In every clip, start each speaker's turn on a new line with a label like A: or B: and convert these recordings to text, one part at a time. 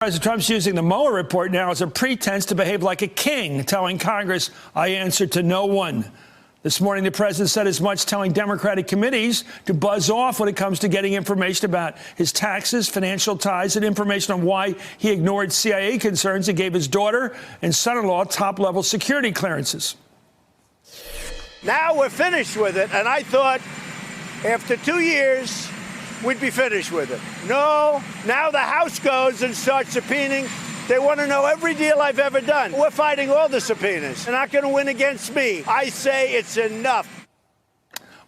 A: President Trump's using the Mueller report now as a pretense to behave like a king, telling Congress, I answer to no one. This morning, the president said as much, telling Democratic committees to buzz off when it comes to getting information about his taxes, financial ties, and information on why he ignored CIA concerns and gave his daughter and son-in-law top-level security clearances.
B: Now we're finished with it, and I thought after 2 years, we'd be finished with it. No, now the House goes and starts subpoenaing. They want to know every deal I've ever done. We're fighting all the subpoenas. They're not going to win against me. I say it's enough.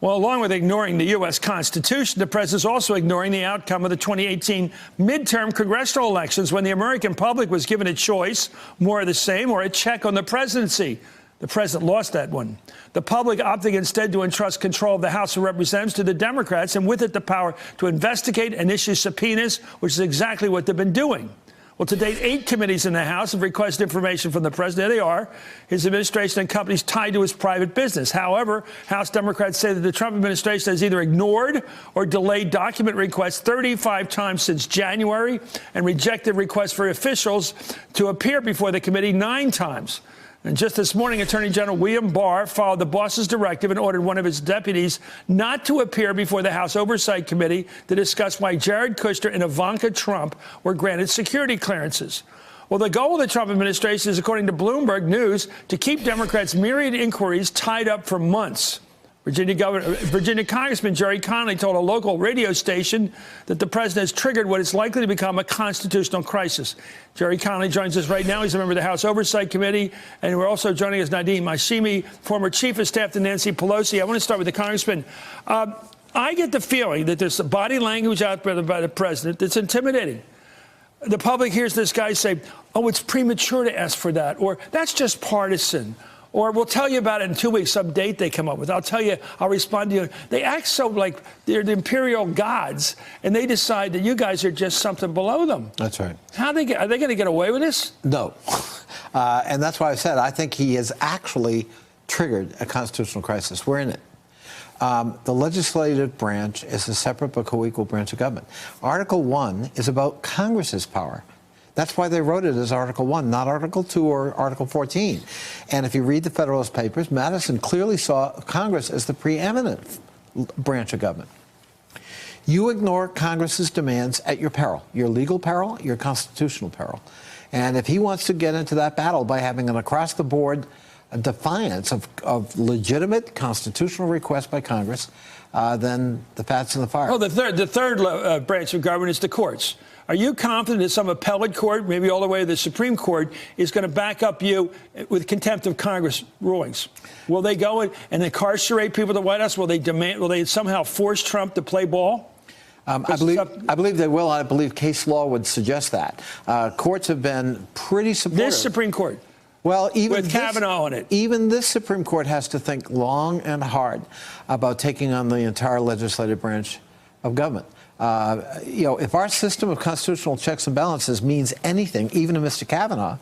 A: Well, along with ignoring the U.S. Constitution, the president's also ignoring the outcome of the 2018 midterm congressional elections when the American public was given a choice, more of the same or a check on the presidency. The president lost that one. The public opting instead to entrust control of the House of Representatives to the Democrats, and with it the power to investigate and issue subpoenas, which is exactly what they've been doing. Well, to date, 8 committees in the House have requested information from the president. There they are, his administration and companies tied to his private business. However, House Democrats say that the Trump administration has either ignored or delayed document requests 35 times since January and rejected requests for officials to appear before the committee 9 times. And just this morning, Attorney General William Barr followed the boss's directive and ordered one of his deputies not to appear before the House Oversight Committee to discuss why Jared Kushner and Ivanka Trump were granted security clearances. Well, the goal of the Trump administration is, according to Bloomberg News, to keep Democrats' myriad inquiries tied up for months. Virginia Congressman Gerry Connolly told a local radio station that the president has triggered what is likely to become a constitutional crisis. Gerry Connolly joins us right now. He's a member of the House Oversight Committee. And we're also joining us Nadeem Hashimi, former chief of staff to Nancy Pelosi. I want to start with the congressman. I get the feeling that there's a body language out there by the president that's intimidating. The public hears this guy say, oh, it's premature to ask for that, or that's just partisan. Or we'll tell you about it in 2 weeks, some date they come up with. I'll tell you, I'll respond to you. They act so like they're the imperial gods, and they decide that you guys are just something below them.
C: That's right.
A: Are they going to get away with this?
C: No. And that's why I said I think he has actually triggered a constitutional crisis. We're in it. The legislative branch is a separate but co-equal branch of government. Article 1 is about Congress's power. That's why they wrote it as Article 1, not Article 2 or Article 14. And if you read the Federalist Papers, Madison clearly saw Congress as the preeminent branch of government. You ignore Congress's demands at your peril, your legal peril, your constitutional peril. And if he wants to get into that battle by having an across-the-board defiance of legitimate constitutional requests by Congress, then the fat's in the fire.
A: Oh, the third branch of government is the courts. Are you confident that some appellate court, maybe all the way to the Supreme Court, is going to back up you with contempt of Congress rulings? Will they go and incarcerate people at the White House? Will they somehow force Trump to play ball?
C: I believe they will. I believe case law would suggest that. Courts have been pretty supportive.
A: This Supreme Court?
C: Well, even
A: with Kavanaugh on it.
C: Even this Supreme Court has to think long and hard about taking on the entire legislative branch of government. If our system of constitutional checks and balances means anything, even to Mr. Kavanaugh,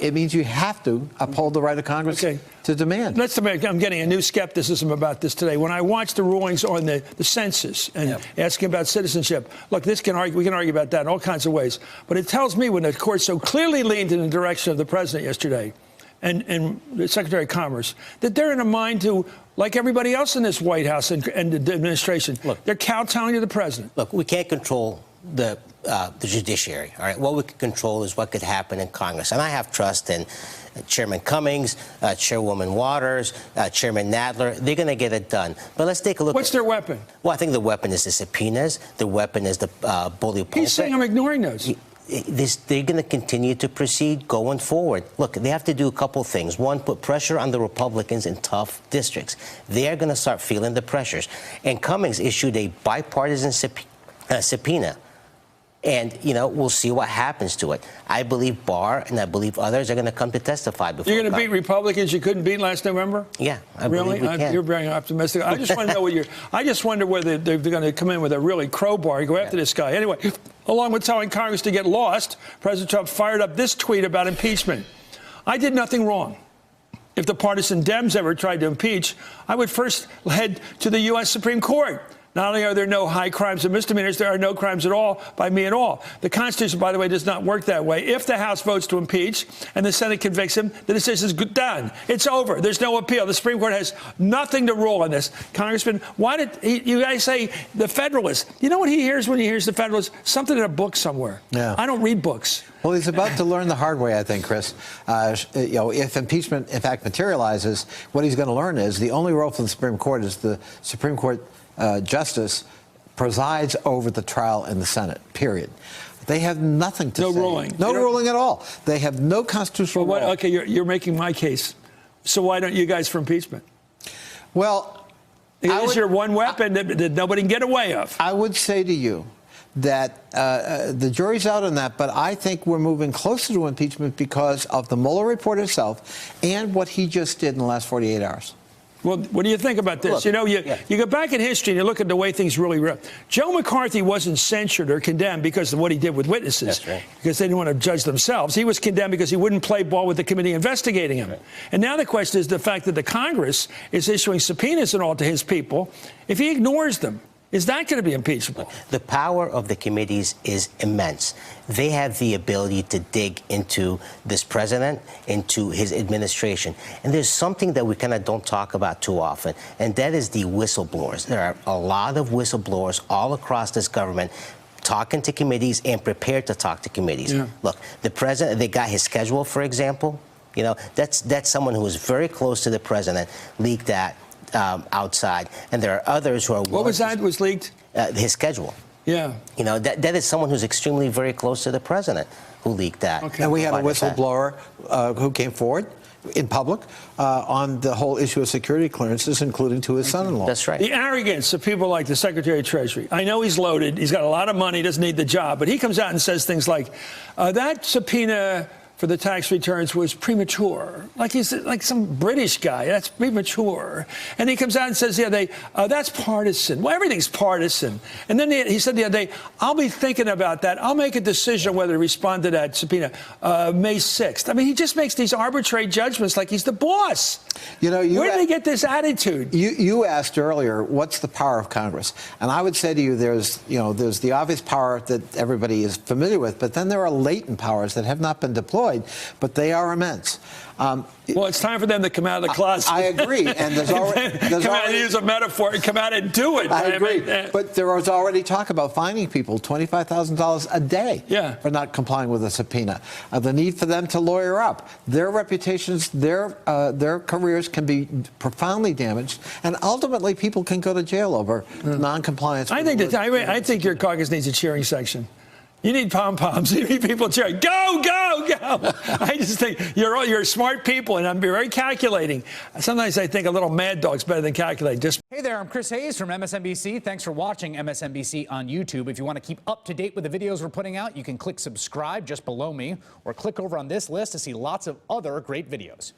C: it means you have to uphold the right of Congress to demand.
A: I'm getting a new skepticism about this today. When I watch the rulings on the census and asking about citizenship, look, we can argue about that in all kinds of ways. But it tells me when the court so clearly leaned in the direction of the president yesterday and the Secretary of Commerce, that they're in a mind to, like everybody else in this White House and the administration, look, they're kowtowing to the president.
D: Look, we can't control the judiciary, all right? What we can control is what could happen in Congress. And I have trust in Chairman Cummings, Chairwoman Waters, Chairman Nadler. They're going to get it done. But let's take a look.
A: What's their weapon?
D: Well, I think the weapon is the subpoenas. The weapon is the bully pulpit.
A: He's saying I'm ignoring those.
D: They're going to continue to proceed going forward. Look, they have to do a couple things. One, put pressure on the Republicans in tough districts. They are going to start feeling the pressures. And Cummings issued a bipartisan subpoena. And, we'll see what happens to it. I believe Barr and I believe others are going to come to testify before
A: You're going to beat Republicans you couldn't beat last November?
D: Yeah, I believe we can.
A: You're very optimistic. I just want to know I just wonder whether they're going to come in with a really crowbar and go after this guy. Anyway, along with telling Congress to get lost, President Trump fired up this tweet about impeachment. I did nothing wrong. If the partisan Dems ever tried to impeach, I would first head to the U.S. Supreme Court. Not only are there no high crimes and misdemeanors, there are no crimes at all by me at all. The Constitution, by the way, does not work that way. If the House votes to impeach and the Senate convicts him, the decision is done. It's over. There's no appeal. The Supreme Court has nothing to rule on this. Congressman, why did you guys say the Federalists? You know what he hears when he hears the Federalists? Something in a book somewhere.
C: Yeah.
A: I don't read books.
C: Well, he's about to learn the hard way, I think, Chris. If impeachment, in fact, materializes, what he's going to learn is the only role for the Supreme Court is the Supreme Court justice presides over the trial in the Senate, period. They have nothing to say.
A: No ruling.
C: No ruling at all. They have no constitutional role.
A: Okay, you're making my case. So why don't you guys for impeachment?
C: Well,
A: It is your one weapon that nobody can get away of.
C: I would say to you that the jury's out on that, but I think we're moving closer to impeachment because of the Mueller report itself and what he just did in the last 48 hours.
A: Well, what do you think about this?
D: Look,
A: you go back in history and you look at the way things really were. Joe McCarthy wasn't censured or condemned because of what he did with witnesses,
D: That's right.
A: because they didn't want to judge themselves. He was condemned because he wouldn't play ball with the committee investigating him. And now the question is the fact that the Congress is issuing subpoenas and all to his people. If he ignores them, is that going to be impeachable?
D: The power of the committees is immense. They have the ability to dig into this president, into his administration. And there's something that we kind of don't talk about too often, and that is the whistleblowers. There are a lot of whistleblowers all across this government talking to committees and prepared to talk to committees.
A: Yeah.
D: Look, the president, they got his schedule, for example. You know, that's someone who is very close to the president, leaked that outside. And there are others who are...
A: What was that was leaked?
D: His schedule.
A: Yeah.
D: You know, that is someone who's extremely very close to the president who leaked that.
A: Okay.
C: And we had a
D: Why is that?
C: whistleblower who came forward in public on the whole issue of security clearances, including to his son-in-law.
D: That's right.
A: The arrogance of people like the Secretary of Treasury. I know he's loaded. He's got a lot of money. Doesn't need the job. But he comes out and says things like, that subpoena for the tax returns was premature. Like he's like some British guy. That's premature. And he comes out and says, yeah, that's partisan. Well, everything's partisan. And then he said the other day, I'll be thinking about that. I'll make a decision whether to respond to that subpoena May 6th. I mean, he just makes these arbitrary judgments like he's the boss.
C: You know,
A: where did they get this attitude?
C: You asked earlier, what's the power of Congress? And I would say to you, there's the obvious power that everybody is familiar with, but then there are latent powers that have not been deployed, but they are immense.
A: Well, it's time for them to come out of the closet.
C: I agree, and there's already
A: come out and use a metaphor and come out and do it.
C: I agree,
A: mean,
C: but there was already talk about fining people $25,000 a day for not complying with a subpoena. The need for them to lawyer up. Their reputations, their careers can be profoundly damaged, and ultimately people can go to jail over non-compliance.
A: I think your caucus needs a cheering section. You need pom-poms. You need people cheering. Go, go, go. I just think you're smart people, and I'm very calculating. Sometimes I think a little mad dog's better than calculating.
E: Hey there, I'm Chris Hayes from MSNBC. Thanks for watching MSNBC on YouTube. If you want to keep up to date with the videos we're putting out, you can click subscribe just below me, or click over on this list to see lots of other great videos.